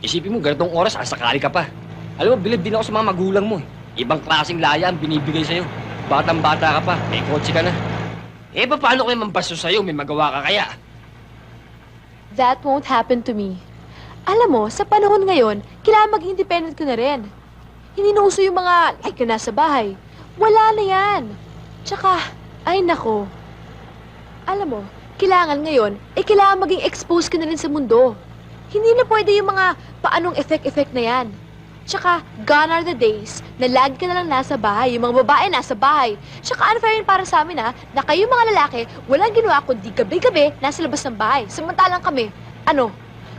Isipin mo, ganitong oras, asakali ka pa. Alam mo, bilib din ako sa mga magulang mo. Ibang klaseng laya ang binibigay sa'yo. Batang-bata ka pa, may kotse ka na. Eh, paano kayo mambastos sa'yo? May magawa ka kaya? That won't happen to me. Alam mo, sa panahon ngayon, kailangan maging independent ko na rin. Hindi na uso yung mga like ka nasa bahay. Wala na yan. Tsaka, ay nako. Alam mo, kailangan ngayon, kailangan maging exposed ka na rin sa mundo. Hindi na pwede yung mga paanong effect-effect na yan. Tsaka, gone are the days na lagi ka na lang nasa bahay, yung mga babae nasa bahay. Tsaka, unfair yun para sa amin na kayo mga lalaki, walang ginawa kundi gabi-gabi nasa labas ng bahay. Samantalang kami,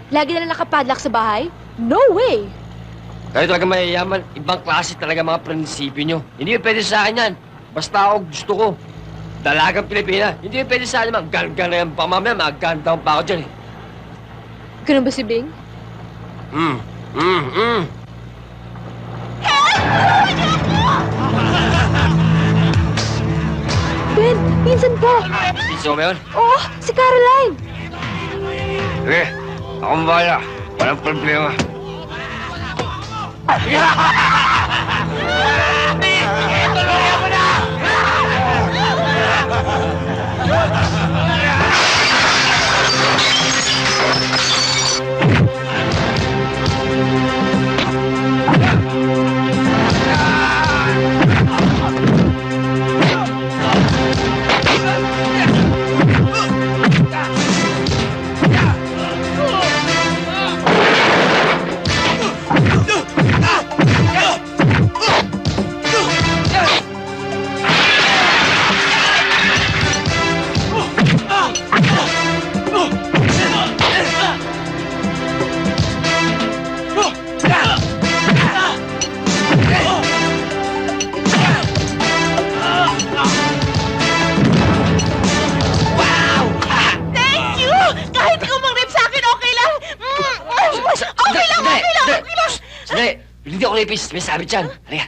lagi na lang nakapadlock sa bahay? No way! Kayo talaga mayayaman, ibang klase talaga mga prinsipyo nyo. Hindi pwede sa akin yan. Basta ako gusto ko. Dalagang Pilipina. Hindi pwede sa akin mga gan-gan na yung pamamaya, mga gan-down pa ako dyan eh. Ganun ba si Bing? Ben, pinsan ko! Piso mo yun? Oh, si Caroline! Sige, akong bahala. Walang problema. Hindi ako rapist. May sabit yan. Halika.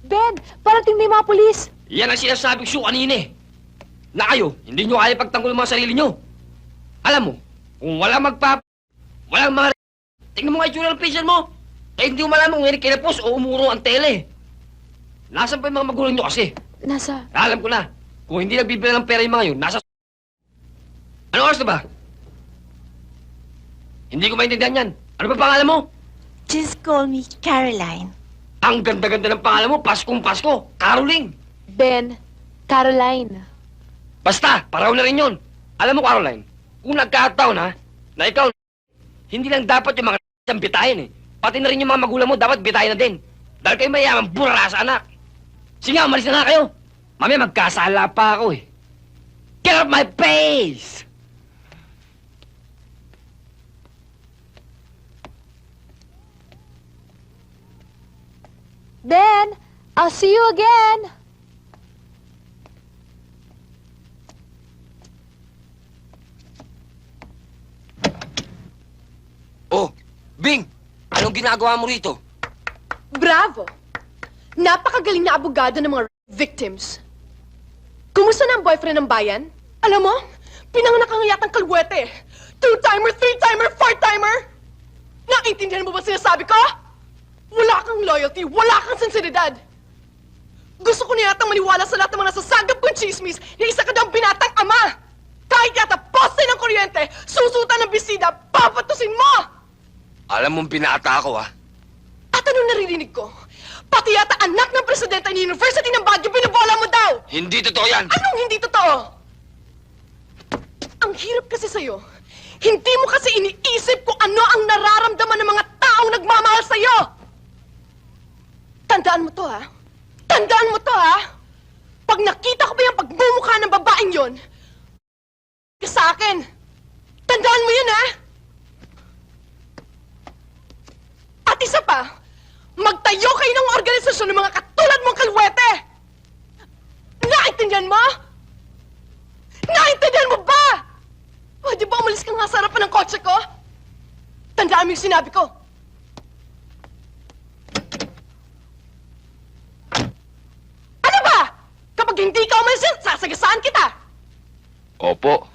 Ben, parating na yung mga polis. Yan ang sinasabi ko kanina eh. Na kayo, hindi nyo kaya pagtanggol ang mga sarili nyo. Alam mo, kung walang mga tingnan mo nga yung ng patient mo. Eh, hindi mo malaman kung hindi kinapos o umurong ang tele. Nasaan pa yung mga magulang nyo kasi? Nasa... Alam ko na. Kung hindi nagbibigay ng pera yung mga yun, nasa... Ano oras na ba? Hindi ko maintindihan yan. Ano ba pangalan mo? Just call me Caroline. Ang ganda-ganda ng pangalan mo, Paskong Pasko, Caroline. Ben, Caroline. Basta, paraw na rin yun. Alam mo, Caroline, kung nagkataon ha, na ikaw, hindi lang dapat yung mga ang bitayin eh. Pati na rin yung mga magulang mo, dapat bitayin na din. Dahil kayo mayaman, burara sa anak. Sige nga, umalis na nga kayo. Mamaya magkasala pa ako eh. Get out my face! Ben, I'll see you again. Oh, Bing! Anong ginagawa mo rito? Bravo! Napakagaling na abogado ng mga victims. Kumusta na ang boyfriend ng bayan? Alam mo, pinanganak ang yatang kalwete. Two-timer, three-timer, four-timer! Naintindihan mo ba sinasabi ko? Wala kang loyalty, wala kang sensibilidad. Gusto ko na yatang maniwala sa lahat ng mga nasasagap kong chismis na isa ka daw binatang ama. Kahit yata poste ng kuryente, susutan ng bisida, papatusin mo! Alam mong pinata ako ha? At anong naririnig ko? Pati yata anak ng presidente ng University ng Baguio, binabola mo daw! Hindi totoo yan! Anong hindi totoo? Ang hirap kasi sa'yo. Hindi mo kasi iniisip kung ano ang nararamdaman ng mga taong nagmamahal sa'yo! Tandaan mo to, ha? Tandaan mo to, ha? Pag nakita ko ba yung pagmumukha ng babaeng yon, ka sa akin. Tandaan mo yun, ha? At isa pa, magtayo kayo ng organisasyon ng mga katulad mong kalwete! Naintindihan mo? Naintindihan mo ba? Pwede ba umalis ka nga sa harapan ng kotse ko? Tandaan mo yung sinabi ko. Ano ba? Kapag hindi ka umalis, sasagasaan kita! Opo.